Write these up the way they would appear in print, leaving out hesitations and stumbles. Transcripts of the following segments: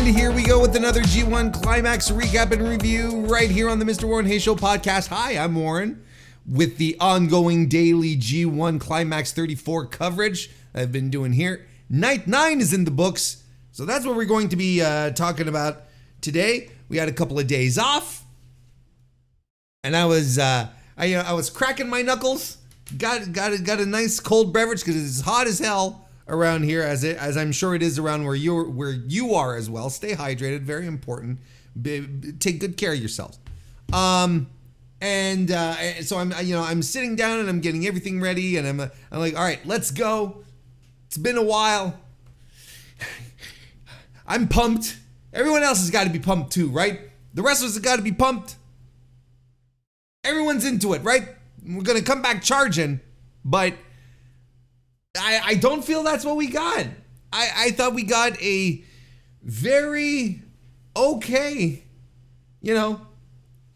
And here we go with another G1 Climax recap and review right here on the Mr. Warren Hayes Show podcast. Hi, I'm Warren with the ongoing daily G1 Climax 34 coverage I've been doing here. Night 9 is in the books, so that's what we're going to be talking about today. We had a couple of days off, and I was cracking my knuckles. Got a nice cold beverage because it's hot as hell around here, as I'm sure it is around where you are as well. Stay hydrated, very important. Take good care of yourselves. So I'm sitting down and I'm getting everything ready, and I'm like, all right, let's go. It's been a while. I'm pumped. Everyone else has got to be pumped too, right? The wrestlers have got to be pumped. Everyone's into it, right? We're gonna come back charging, but I don't feel that's what we got. I thought we got a very okay,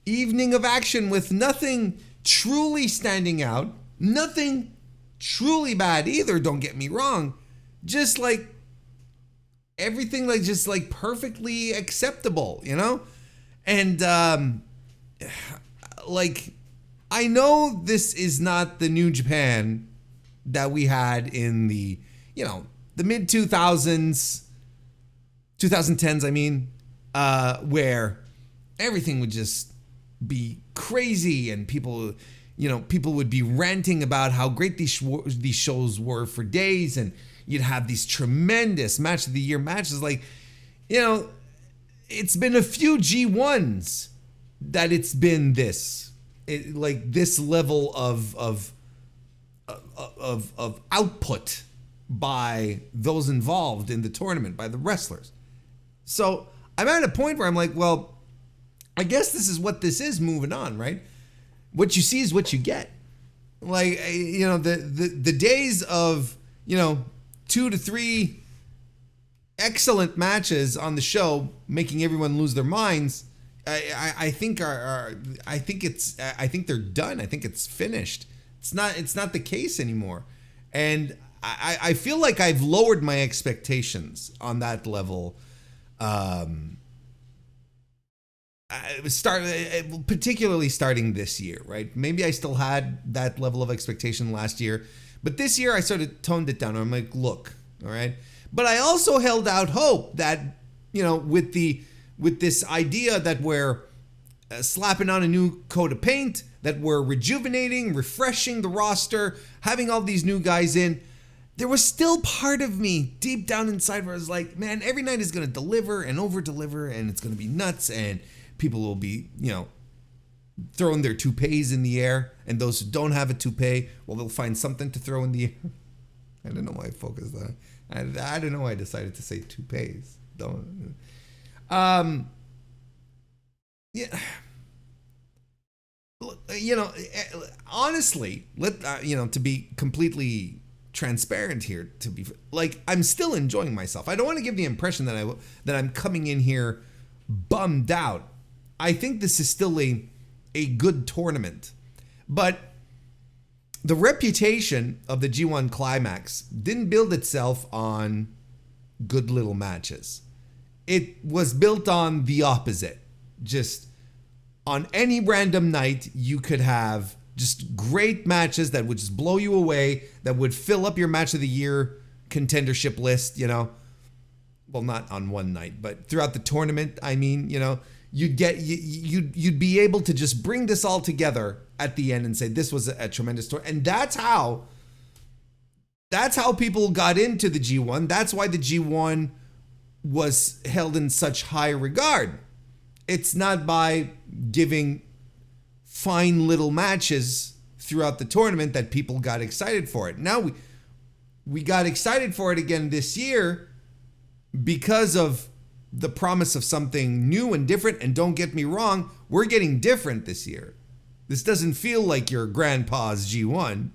evening of action with nothing truly standing out, nothing truly bad either, don't get me wrong. Just like everything just perfectly acceptable, And I know this is not the New Japan that we had in the mid 2000s, 2010s, where everything would just be crazy and people would be ranting about how great these shows were for days, and you'd have these tremendous match of the year matches. It's been a few G1s that it's been this level of output by those involved in the tournament, by the wrestlers. So I'm at a point where I'm like, well, I guess this is what this is moving on, right? What you see is what you get. The days of 2 to 3 excellent matches on the show making everyone lose their minds, I think they're done. I think it's finished. It's not the case anymore. And I feel like I've lowered my expectations on that level. Particularly starting this year, right? Maybe I still had that level of expectation last year, but this year I sort of toned it down. I'm like, look, all right. But I also held out hope that, with this idea that we're slapping on a new coat of paint, that we're rejuvenating, refreshing the roster, having all these new guys in, there was still part of me deep down inside where I was like, man, every night is going to deliver and over deliver, and it's going to be nuts, and people will be, throwing their toupees in the air, and those who don't have a toupee, well, they'll find something to throw in the air. I don't know why I focused on it. I don't know why I decided to say toupees. Honestly, to be completely transparent here, I'm still enjoying myself. I don't want to give the impression that I'm coming in here bummed out. I think this is still a good tournament, but the reputation of the G1 Climax didn't build itself on good little matches. It was built on the opposite. Just on any random night, you could have just great matches that would just blow you away, that would fill up your match of the year contendership list, Well, not on one night, but throughout the tournament, you'd be able to just bring this all together at the end and say this was a tremendous tournament. And that's how people got into the G1. That's why the G1 was held in such high regard. It's not by giving fine little matches throughout the tournament that people got excited for it. Now we got excited for it again this year because of the promise of something new and different. And don't get me wrong, we're getting different this year. This doesn't feel like your grandpa's G1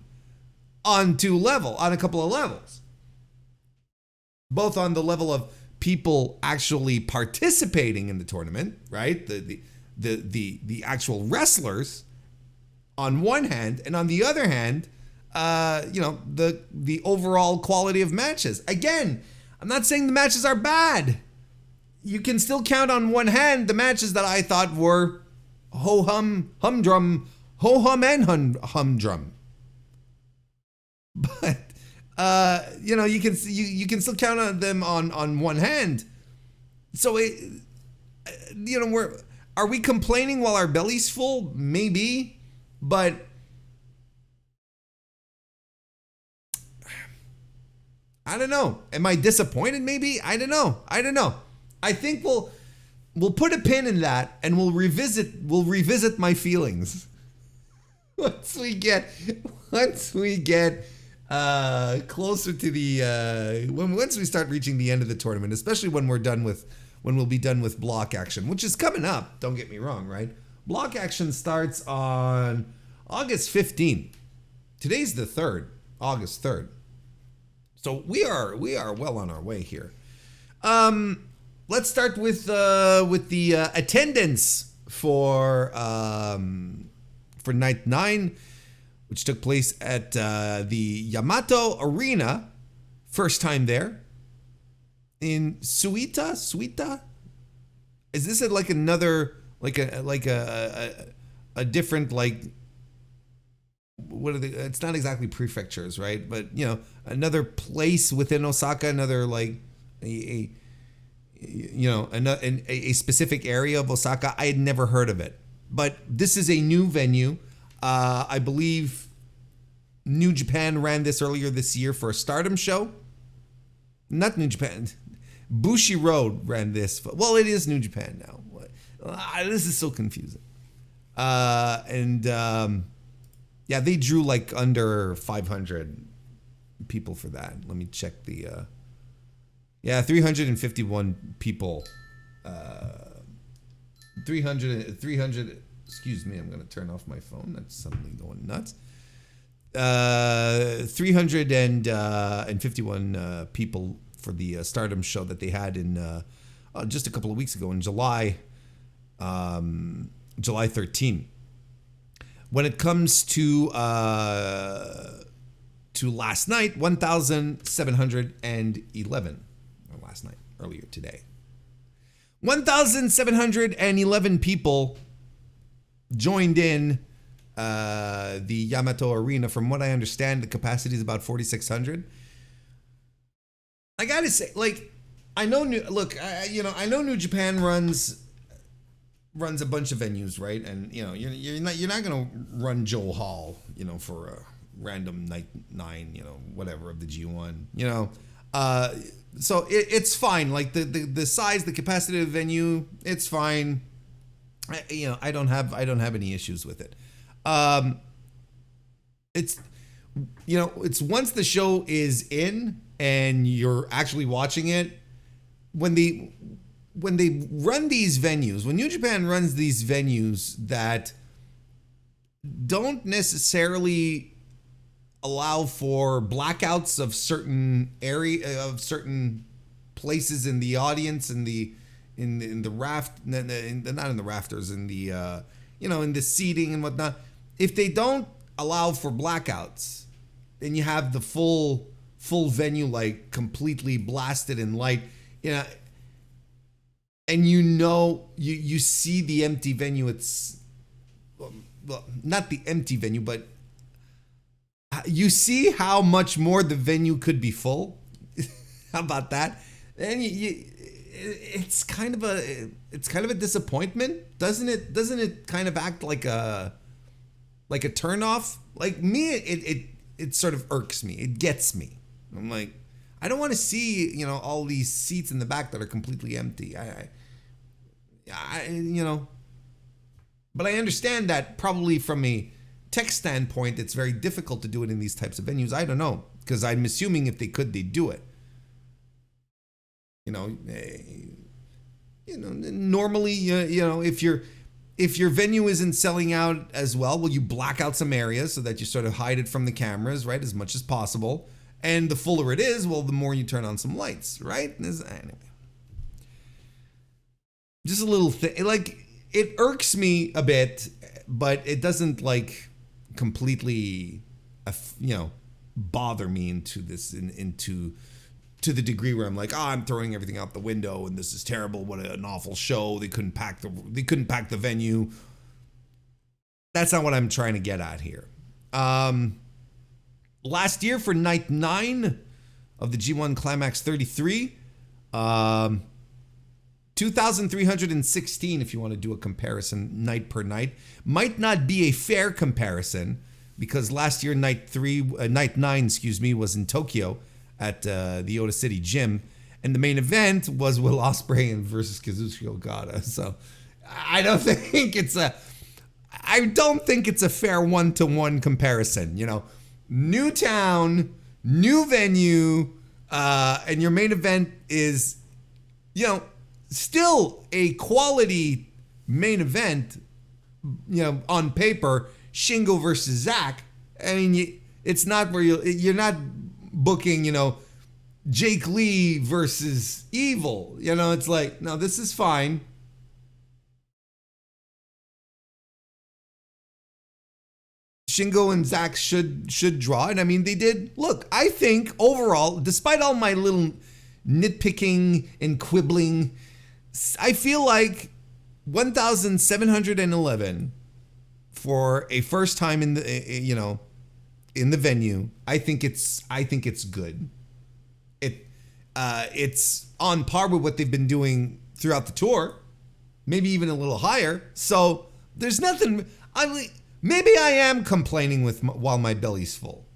on a couple of levels. Both on the level of people actually participating in the tournament, right? The actual wrestlers on one hand, and on the other hand, the overall quality of matches. Again, I'm not saying the matches are bad. you can still count on one hand the matches that I thought were ho-hum, ho-hum and humdrum. But you know, you can still count on them on one hand. So you know, are we complaining while our belly's full? Maybe, but I don't know. Am I disappointed? Maybe. I don't know. I think we'll put a pin in that and we'll revisit my feelings once we get closer to the once we start reaching the end of the tournament, especially when we'll be done with block action, which is coming up. Don't get me wrong, right? Block action starts on August 15th. Today's the 3rd, August 3rd. So we are well on our way here. Let's start with the attendance for night 9, which took place at the Yamato Arena. First time there in Suita. Is this like another like a different, like, what are they? It's not exactly prefectures, right? But you know, another place within Osaka, another like a specific area of Osaka. I had never heard of it, but this is a new venue. I believe New Japan ran this earlier this year for a Stardom show. Not New Japan. Bushi Road ran this. Well, it is New Japan now. This is so confusing. Yeah, they drew like under 500 people for that. Let me check the 351 people. 300, excuse me, I'm going to turn off my phone. That's suddenly going nuts. 351 people for the Stardom show that they had in just a couple of weeks ago in July 13. When it comes to last night, 1,711. Or last night, earlier today. 1,711 people joined in the Yamato Arena. From what I understand, the capacity is about 4,600. I gotta say, like, I know New Japan runs a bunch of venues, right? And you know, you're not gonna run Joe Hall, you know, for a random night 9, you know, whatever of the G1, you know. So it's fine. Like the size, the capacity of the venue, it's fine. I don't have any issues with it. It's once the show is in and you're actually watching it, when they run these venues, when New Japan runs these venues that don't necessarily allow for blackouts of certain places in the audience, in the raft, not in the rafters, in the in the seating and whatnot. If they don't allow for blackouts, then you have the full venue like completely blasted in light, and you see the empty venue. It's well, not the empty venue, but you see how much more the venue could be full. How about that? And it's kind of a disappointment, doesn't it? Doesn't it kind of act like a turnoff? Like me, it sort of irks me. It gets me. I'm like, I don't want to see all these seats in the back that are completely empty. But I understand that probably from a tech standpoint, it's very difficult to do it in these types of venues. I don't know, because I'm assuming if they could, they'd do it. Normally, if your venue isn't selling out as well, you black out some areas so that you sort of hide it from the cameras, right, as much as possible. And the fuller it is, the more you turn on some lights, right? Anyway, just a little thing. Like, it irks me a bit, but it doesn't like completely, bother me into to the degree where I'm like, I'm throwing everything out the window and this is terrible. What an awful show. They couldn't pack the venue. That's not what I'm trying to get at here. Last year for night 9 of the G1 CLIMAX 33, 2,316 if you want to do a comparison night per night. Might not be a fair comparison because last year night 9, was in Tokyo at the Ota City Gym, and the main event was Will Ospreay versus Kazuchika Okada. So I don't think it's a fair 1-to-1 comparison. You know, new town, new venue, and your main event is, you know, still a quality main event, you know, on paper, Shingo versus Zack. I mean, it's not where you're not booking, you know, Jake Lee versus Evil. You know, it's like, no, this is fine. Shingo and Zack should draw, and I mean, they did. Look, I think overall, despite all my little nitpicking and quibbling, I feel like 1,711 for a first time in the, you know, in the venue. I think it's good. It's on par with what they've been doing throughout the tour, maybe even a little higher. So there's nothing. Maybe I am complaining while my belly's full.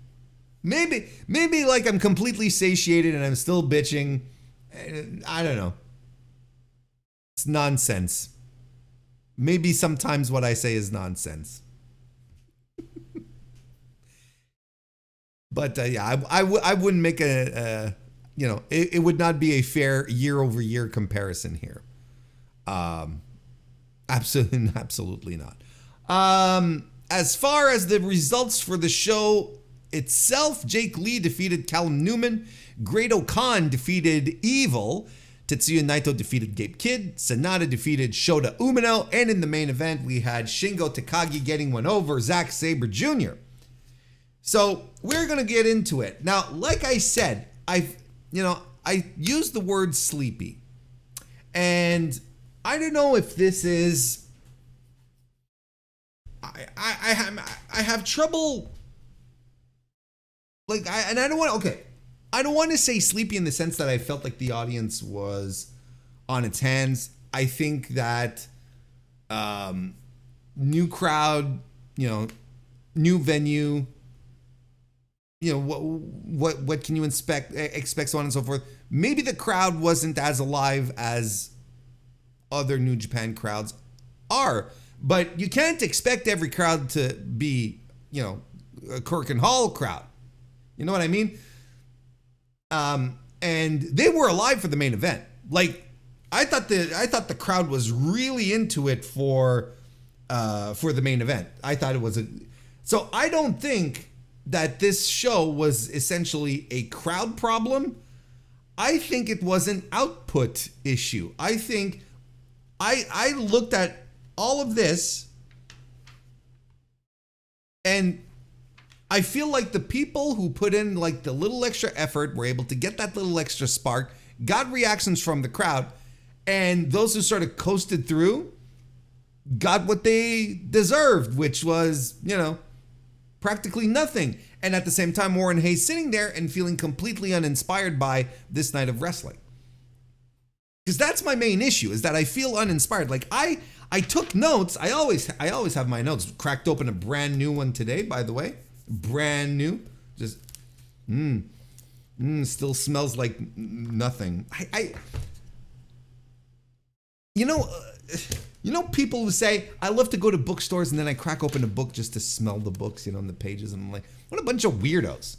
Maybe like I'm completely satiated and I'm still bitching. I don't know. It's nonsense. Maybe sometimes what I say is nonsense. But yeah, I wouldn't make it would not be a fair year-over-year comparison here. Absolutely not. As far as the results for the show itself, Jake Lee defeated Callum Newman. Great-O-Khan defeated Evil. Tetsuya Naito defeated Gabe Kidd. SANADA defeated Shota Umino. And in the main event, we had Shingo Takagi getting one over Zack Sabre Jr. So we're going to get into it. Now, like I said, I used the word sleepy. And I don't know if this is... I have trouble, like, I don't want to say sleepy in the sense that I felt like the audience was on its hands. I think that new crowd, you know, new venue, you know, what can you expect, so on and so forth. Maybe the crowd wasn't as alive as other New Japan crowds are. But you can't expect every crowd to be, you know, a Kirk and Hall crowd. You know what I mean? And they were alive for the main event. Like, I thought the crowd was really into it for the main event. I thought it was so I don't think that this show was essentially a crowd problem. I think it was an output issue. I think I looked at all of this, and I feel like the people who put in like the little extra effort were able to get that little extra spark, got reactions from the crowd, and those who sort of coasted through got what they deserved, which was, you know, practically nothing. And at the same time, WarrenHayes sitting there and feeling completely uninspired by this night of wrestling. Because that's my main issue, is that I feel uninspired. Like, I took notes. I always have my notes. Cracked open a brand new one today, by the way. Brand new. Just, still smells like nothing. You know, people who say, I love to go to bookstores and then I crack open a book just to smell the books, you know, on the pages. And I'm like, what a bunch of weirdos.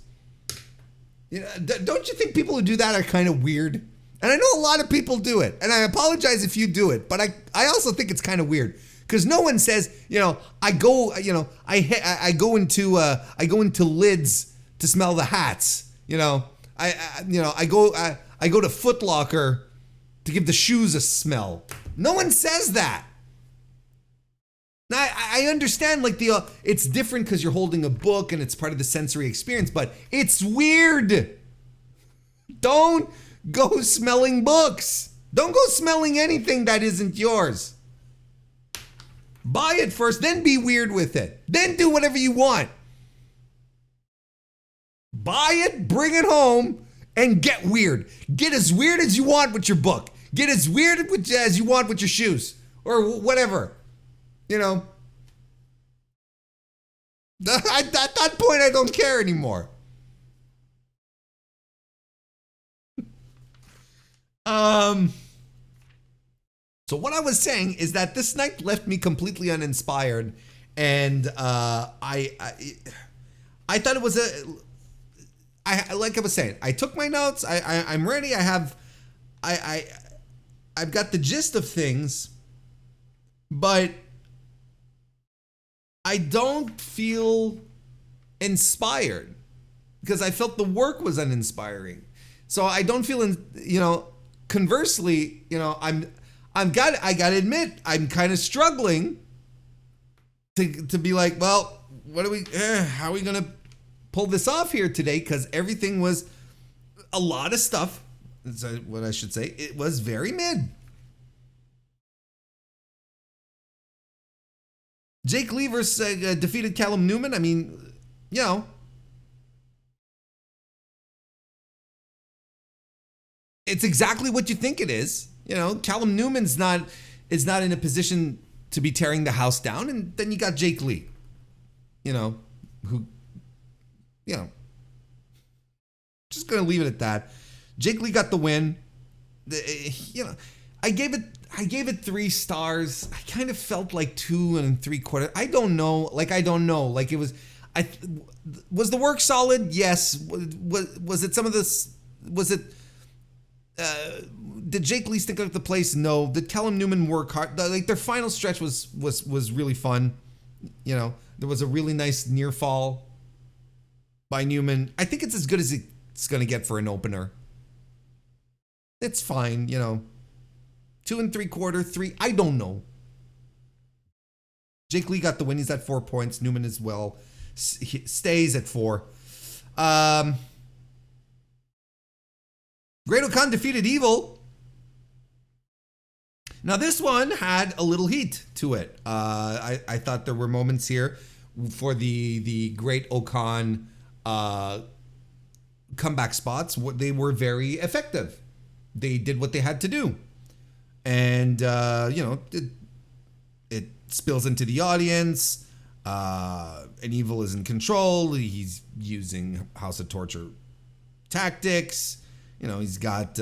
You know, don't you think people who do that are kind of weird? And I know a lot of people do it, and I apologize if you do it, but I also think it's kind of weird because no one says, you know, I go into Lids to smell the hats, you know, I go to Foot Locker to give the shoes a smell. No one says that. Now I understand, like, it's different because you're holding a book and it's part of the sensory experience, but it's weird. Don't go smelling books. Don't go smelling anything that isn't yours. Buy it first, then be weird with it. Then do whatever you want. Buy it, bring it home, and get weird. Get as weird as you want with your book. Get as weird as you want with your shoes. Or whatever. You know. At that point, I don't care anymore. So what I was saying is that this night left me completely uninspired, and I thought it was like I was saying, I took my notes. I'm ready. I've got the gist of things, but I don't feel inspired because I felt the work was uninspiring. So I don't feel, conversely, I gotta admit, I'm kind of struggling to be like, well, how are we gonna pull this off here today? Because everything was a lot of stuff. That's what I should say. It was very mid. Jake Lee versus defeated Callum Newman. I mean, it's exactly what you think it is. Callum Newman's is not in a position to be tearing the house down, and then you got Jake Lee, who, just gonna leave it at that. Jake Lee got the win. I gave it 3 stars. I kind of felt like 2 3/4. I don't know. Like it was. Was the work solid? Yes. Was it some of this? Was it? Did Jake Lee stink up the place? No. Did Callum Newman work hard? Like their final stretch was really fun. There was a really nice near fall by Newman. I think it's as good as it's gonna get for an opener. It's fine, 2 3/4, 3. I don't know. Jake Lee got the win. He's at 4 points. Newman as well. He stays at 4. Great-O-Khan defeated Evil. Now this one had a little heat to it. I thought there were moments here for the Great-O-Khan comeback spots. They were very effective. They did what they had to do. And, it spills into the audience. And Evil is in control. He's using House of Torture tactics. He's got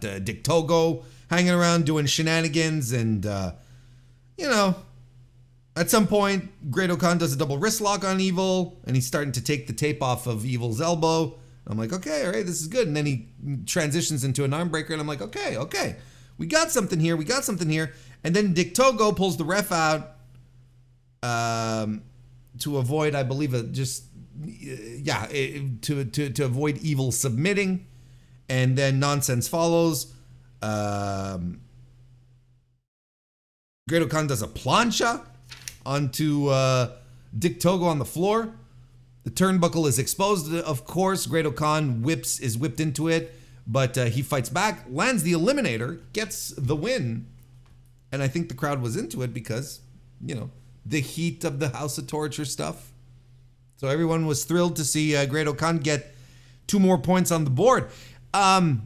Dick Togo hanging around doing shenanigans. And, at some point, Great-O-Khan does a double wrist lock on Evil. And he's starting to take the tape off of Evil's elbow. I'm like, okay, all right, this is good. And then he transitions into an arm breaker, and I'm like, okay, we got something here. And then Dick Togo pulls the ref out to avoid, I believe, to avoid Evil submitting. And then nonsense follows. Great-O-Khan does a plancha onto Dick Togo on the floor. The turnbuckle is exposed, of course. Great-O-Khan is whipped into it, but he fights back, lands the Eliminator, gets the win. And I think the crowd was into it because, the heat of the House of Torture stuff. So everyone was thrilled to see Great-O-Khan get 2 more points on the board. I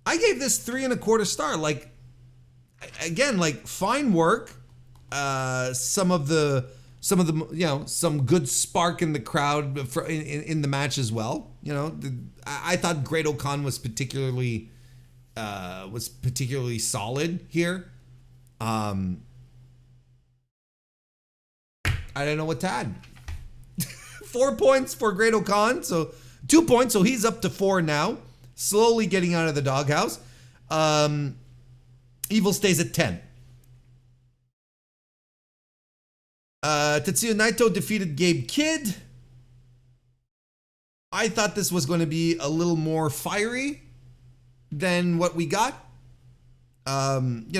gave this 3 1/4 star. Like, again, fine work. Some good spark in the crowd in the match as well. I thought Great-O-Khan was particularly solid here. I don't know what to add. 4 points for Great-O-Khan, so 2 points, so he's up to 4 now. Slowly getting out of the doghouse. Evil stays at 10. Tetsuya Naito defeated Gabe Kidd. I thought this was going to be a little more fiery than what we got. And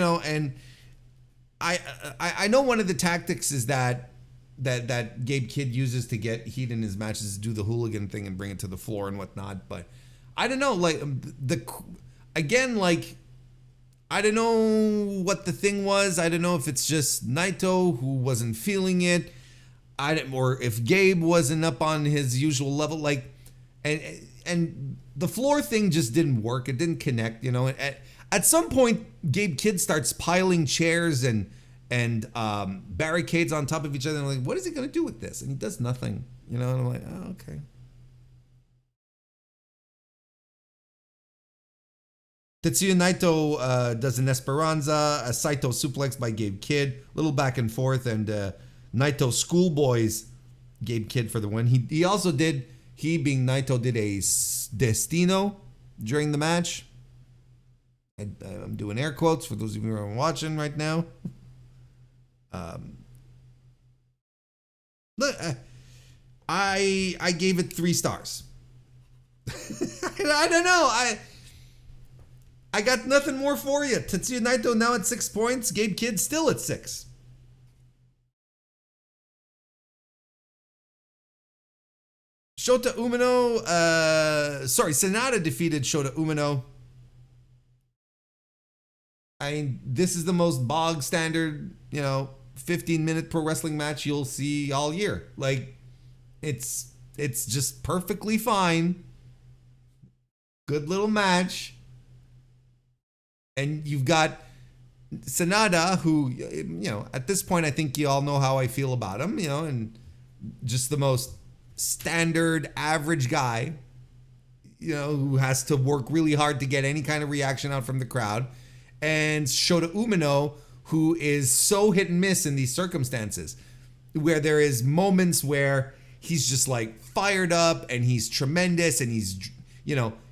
I know one of the tactics is that that Gabe Kidd uses to get heat in his matches, do the hooligan thing and bring it to the floor and whatnot. But I don't know, like like I don't know what the thing was. I don't know if it's just Naito who wasn't feeling it, or if Gabe wasn't up on his usual level. Like, and the floor thing just didn't work. It didn't connect. You know, at some point, Gabe Kidd starts piling chairs and barricades on top of each other. And I'm like, what is he gonna do with this? And he does nothing. You know, and I'm like, oh, okay. Tetsuya Naito does an Esperanza, a Saito suplex by Gabe Kidd, little back and forth, and Naito schoolboys Gabe Kidd for the win. He also did, he being Naito, did a Destino during the match. I'm doing air quotes for those of you who are watching right now. Look, I gave it 3 stars. I don't know. I got nothing more for you. Tetsuya Naito now at 6 points. Gabe Kidd still at 6. Shota Umino, SANADA defeated Shota Umino. I mean, this is the most bog standard, 15-minute pro wrestling match you'll see all year. Like, it's just perfectly fine. Good little match. And you've got SANADA, who, at this point, I think you all know how I feel about him, and just the most standard, average guy, who has to work really hard to get any kind of reaction out from the crowd. And Shota Umino, who is so hit and miss in these circumstances, where there is moments where he's just like fired up and he's tremendous and he's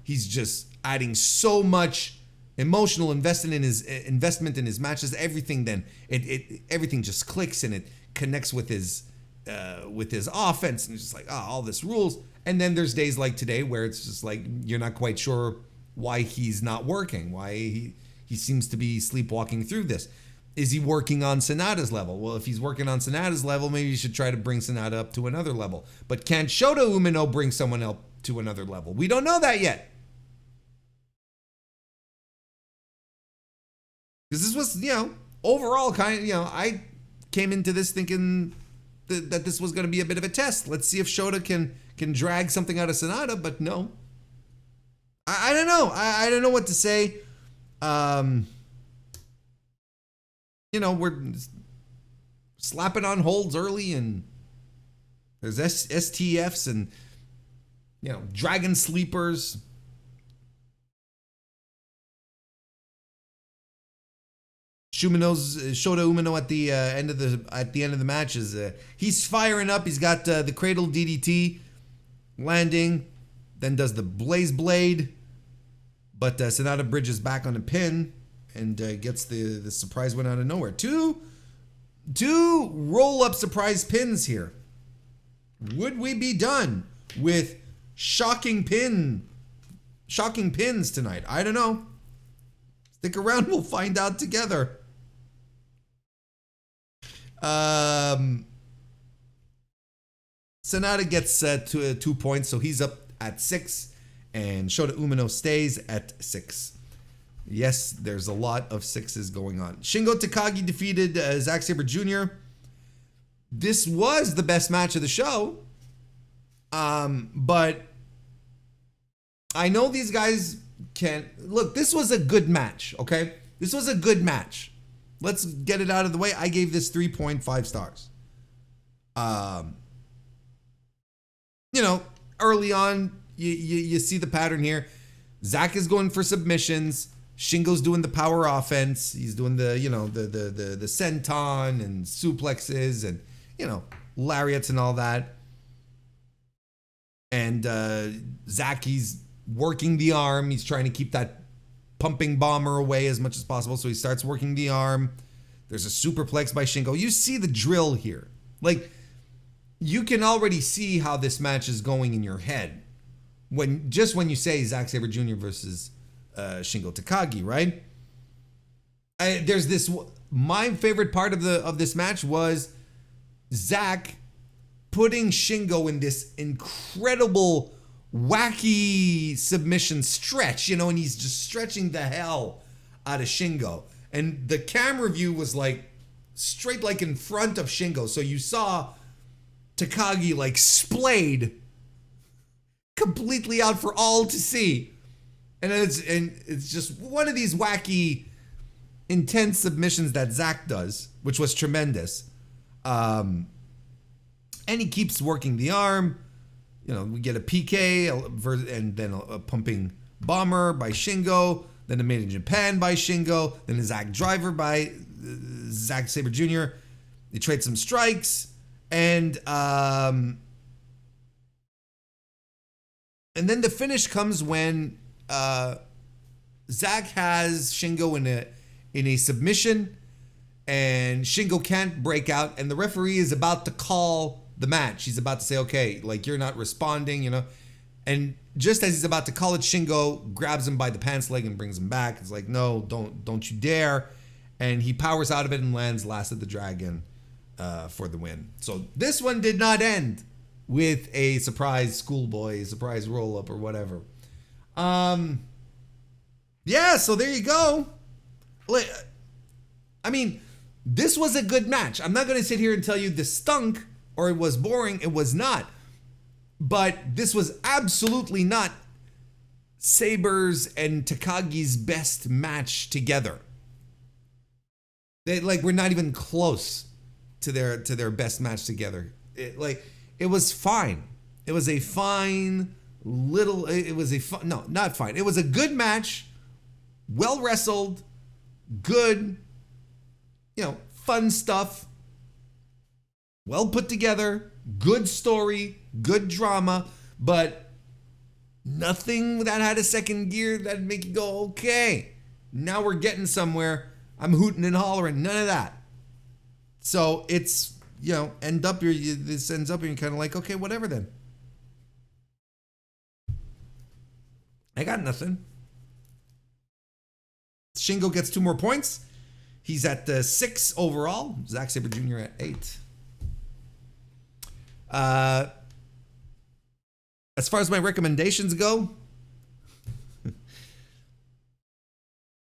just adding so much emotional investment in his matches. Everything everything just clicks and it connects with his offense, and it's just like, all this rules. And then there's days like today where it's just like you're not quite sure why he's not working, why he seems to be sleepwalking through this. Is he working on SANADA's level? Well, if he's working on SANADA's level, maybe you should try to bring SANADA up to another level. But can Shota Umino bring someone else to another level? We don't know that yet. Because this was, overall kind of, I came into this thinking that this was going to be a bit of a test. Let's see if Shota can drag something out of SANADA, but no. I don't know. I don't know what to say. We're slapping on holds early, and there's STFs and, dragon sleepers. Shota Umino at the end of the match is he's firing up. He's got the cradle DDT landing, then does the blaze blade, but SANADA bridges back on a pin and gets the surprise win out of nowhere. Two roll up surprise pins here. Would we be done with shocking pins tonight? I don't know. Stick around, we'll find out together. SANADA gets 2 points, so he's up at 6, and Shota Umino stays at 6. Yes, there's a lot of 6s going on. Shingo Takagi defeated Zack Sabre Jr. This was the best match of the show, but I know these guys can look. This was a good match, okay? This was a good match. Let's get it out of the way. I gave this 3.5 stars. Early on, you see the pattern here. Zack is going for submissions. Shingo's doing the power offense. He's doing the senton and suplexes and, lariats and all that. And Zack, he's working the arm. He's trying to keep that pumping bomber away as much as possible. So he starts working the arm. There's a superplex by Shingo. You see the drill here. Like, you can already see how this match is going in your head when you say Zack Sabre Jr. versus Shingo Takagi, right? There's this. My favorite part of this match was Zack putting Shingo in this incredible, wacky submission stretch, you know, and he's just stretching the hell out of Shingo. And the camera view was like straight like in front of Shingo. So you saw Takagi like splayed completely out for all to see. And it's just one of these wacky, intense submissions that Zack does, which was tremendous. And he keeps working the arm. You know, we get a PK and then a pumping bomber by Shingo. Then a Made in Japan by Shingo. Then a Zack driver by Zack Sabre Jr. They trade some strikes. And then the finish comes when Zack has Shingo in a submission. And Shingo can't break out. And the referee is about to call the match. He's about to say, okay, like you're not responding, you know. And just as he's about to call it, Shingo grabs him by the pants leg and brings him back. It's like, no, don't you dare. And he powers out of it and lands Last of the Dragon for the win. So this one did not end with a surprise schoolboy, surprise roll-up or whatever. Yeah, so there you go. I mean, this was a good match. I'm not going to sit here and tell you this stunk or it was boring. It was not. But this was absolutely not Sabre's and Takagi's best match together. We're not even close to their best match together. It was fine. It was a fine little. It was a fun. No, not fine. It was a good match, well wrestled, good. You know, fun stuff. Well put together, good story, good drama, but nothing that had a second gear that'd make you go, okay, now we're getting somewhere. I'm hooting and hollering, none of that. So it's, you know, this ends up being kind of like, okay, whatever then. I got nothing. Shingo gets 2 more points. He's at 6 overall. Zack Sabre Jr. at 8. As far as my recommendations go,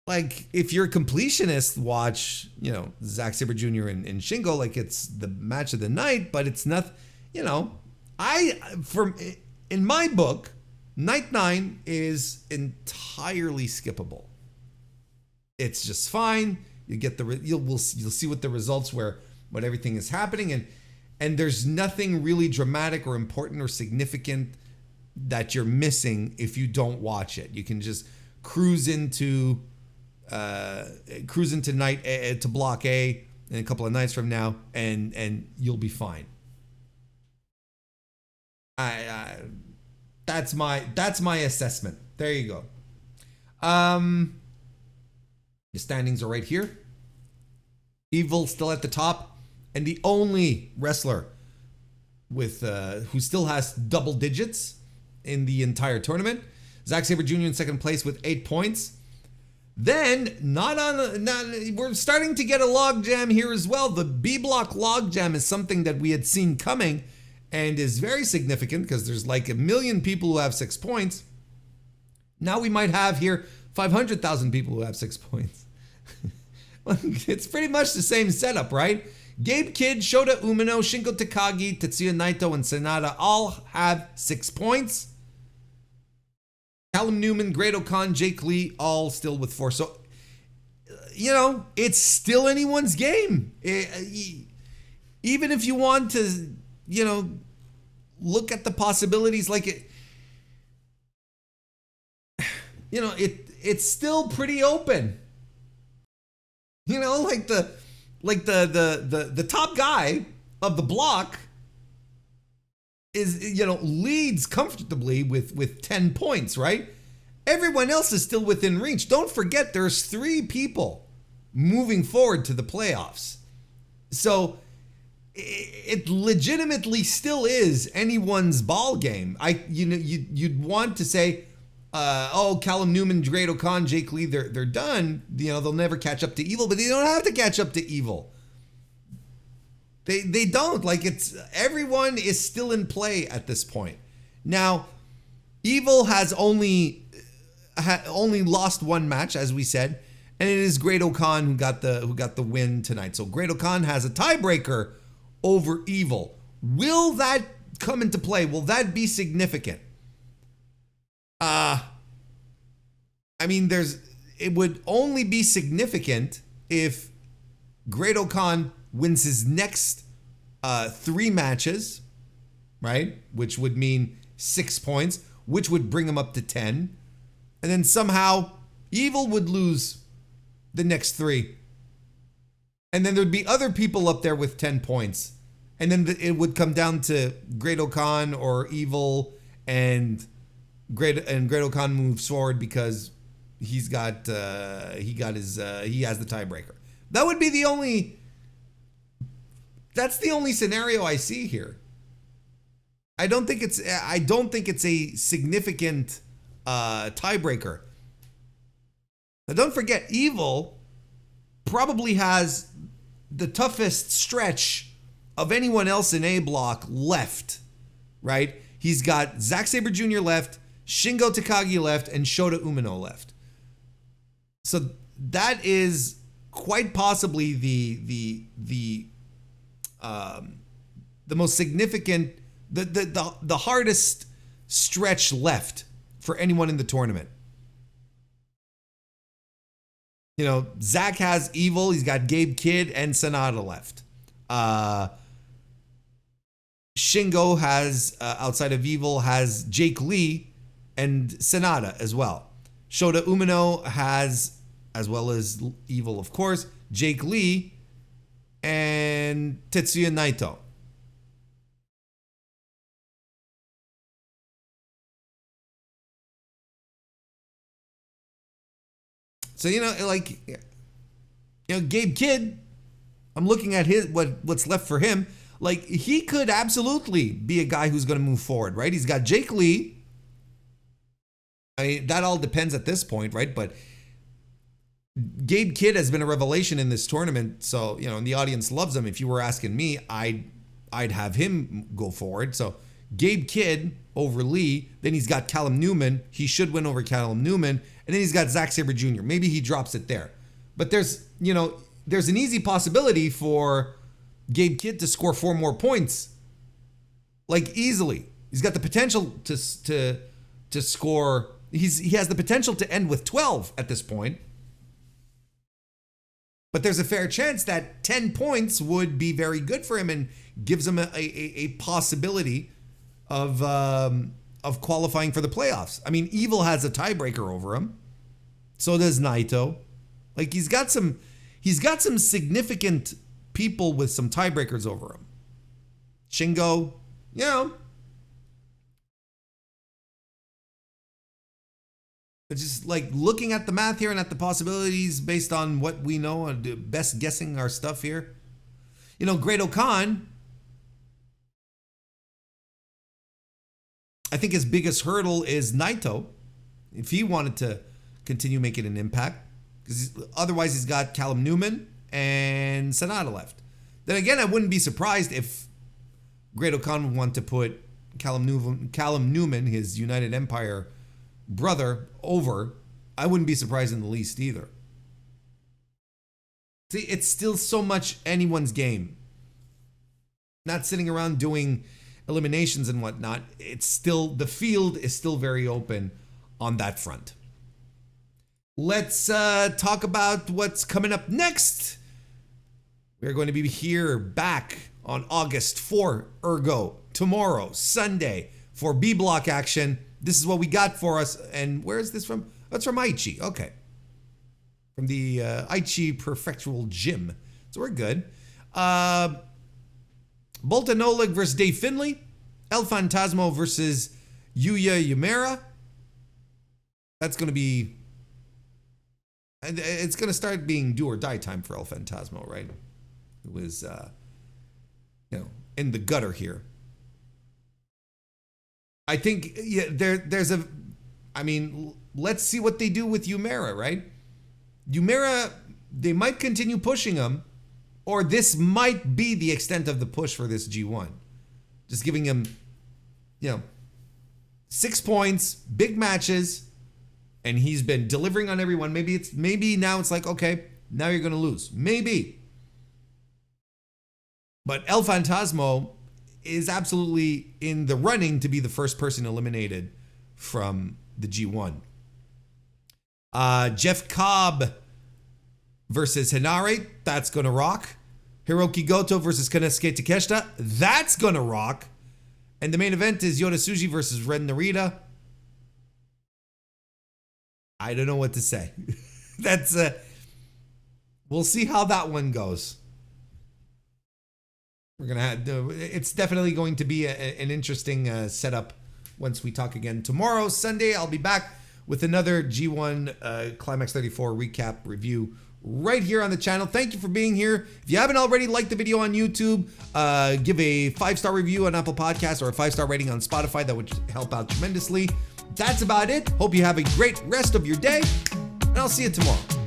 like if you're a completionist, watch, you know, Zack Sabre Jr. and Shingo, like it's the match of the night, but it's not, you know, in my book, Night 9 is entirely skippable. It's just fine. You get you'll see what the results were, what everything is happening, and there's nothing really dramatic or important or significant that you're missing if you don't watch it. You can just cruise into night to block A in a couple of nights from now, and you'll be fine. That's my assessment. There you go. The standings are right here. Evil still at the top, and the only wrestler with who still has double digits in the entire tournament. Zack Sabre Jr. in second place with 8 points. Then, we're starting to get a logjam here as well. The B block logjam is something that we had seen coming and is very significant because there's like 1 million people who have 6 points. Now we might have here 500,000 people who have 6 points. It's pretty much the same setup, right? Gabe Kidd, Shota, Umino, Shingo Takagi, Tetsuya Naito, and SANADA all have 6 points. Callum, Newman, Great Okan, Jake Lee, all still with 4. So, you know, it's still anyone's game. Even if you want to, you know, look at the possibilities, like it, you know, it's still pretty open. You know, like the top guy of the block is, you know, leads comfortably with 10 points, right? Everyone else is still within reach. Don't forget there's 3 people moving forward to the playoffs. So it legitimately still is anyone's ball game. You'd want to say, Callum, Newman, Great Okan, Jake Lee, they're done. You know, they'll never catch up to Evil, but they don't have to catch up to Evil. They don't. Like, it's everyone is still in play at this point. Now, Evil has only lost one match, as we said, and it is Great-O-Khan who got the win tonight. So Great-O-Khan has a tiebreaker over Evil. Will that come into play? Will that be significant? I mean, it would only be significant if Great-O-Khan wins his next 3 matches, right? Which would mean 6 points, which would bring him up to 10. And then somehow Evil would lose the next 3. And then there'd be other people up there with 10 points. And then it would come down to Great-O-Khan or Evil, and Great-O-Khan moves forward because he has the tiebreaker. That would be that's the only scenario I see here. I don't think it's a significant tiebreaker. Now don't forget, Evil probably has the toughest stretch of anyone else in A block left, right? He's got Zack Sabre Jr. left, Shingo Takagi left, and Shota Umino left. So that is quite possibly the most significant, the hardest stretch left for anyone in the tournament. You know, Zack has Evil, he's got Gabe Kidd and SANADA left. Shingo has, outside of Evil, has Jake Lee and SANADA as well. Shota Umino has, as well as Evil, of course, Jake Lee and Tetsuya Naito. So, Gabe Kidd, I'm looking at what's left for him. Like, he could absolutely be a guy who's going to move forward, right? He's got Jake Lee. I mean, that all depends at this point, right? But Gabe Kidd has been a revelation in this tournament. So, and the audience loves him. If you were asking me, I'd have him go forward. So Gabe Kidd over Lee. Then he's got Callum Newman. He should win over Callum Newman. And then he's got Zack Sabre Jr. Maybe he drops it there. But there's an easy possibility for Gabe Kidd to score 4 more points. Like, easily. He's got the potential to score. He has the potential to end with 12 at this point. But there's a fair chance that 10 points would be very good for him and gives him a possibility of qualifying for the playoffs. I mean, Evil has a tiebreaker over him. So does Naito. Like, he's got some significant people with some tiebreakers over him. Shingo, It's just like looking at the math here and at the possibilities based on what we know and best guessing our stuff here. Great-O-Khan, I think his biggest hurdle is Naito, if he wanted to continue making an impact. Because otherwise he's got Callum Newman and SANADA left. Then again, I wouldn't be surprised if Great-O-Khan would want to put Callum Newman, his United Empire brother, over. I wouldn't be surprised in the least either. See, it's still so much anyone's game. Not sitting around doing eliminations and whatnot. The field is still very open on that front. Let's talk about what's coming up next. We're going to be back on August 4, ergo, tomorrow, Sunday, for B Block action. This is what we got for us. And where is this from? Oh, it's from Aichi. Okay. From the Aichi Prefectural Gym. So we're good. Bolton Oleg versus Dave Finlay. El Fantasmo versus Yuya Uemura. That's going to be... It's going to start being do or die time for El Fantasmo, right? It was, in the gutter here. I think there's a... I mean, let's see what they do with Uemura, right? Uemura, they might continue pushing him, Or this might be the extent of the push for this G1. Just giving him, 6 points, big matches, and he's been delivering on everyone. Maybe now it's like, okay, now you're going to lose. Maybe. But El Fantasmo is absolutely in the running to be the first person eliminated from the G1. Jeff Cobb versus Hinare, that's gonna rock. Hiroki Goto versus Konosuke Takeshita, that's gonna rock. And the main event is Yota Tsuji versus Ren Narita. I don't know what to say. That's we'll see how that one goes. We're gonna have it's definitely going to be an interesting setup once we talk again tomorrow, Sunday. I'll be back with another G1 Climax 34 recap review right here on the channel. Thank you for being here. If you haven't already, like the video on YouTube, give a 5-star review on Apple Podcasts or a 5-star rating on Spotify. That would help out tremendously. That's about it. Hope you have a great rest of your day, and I'll see you tomorrow.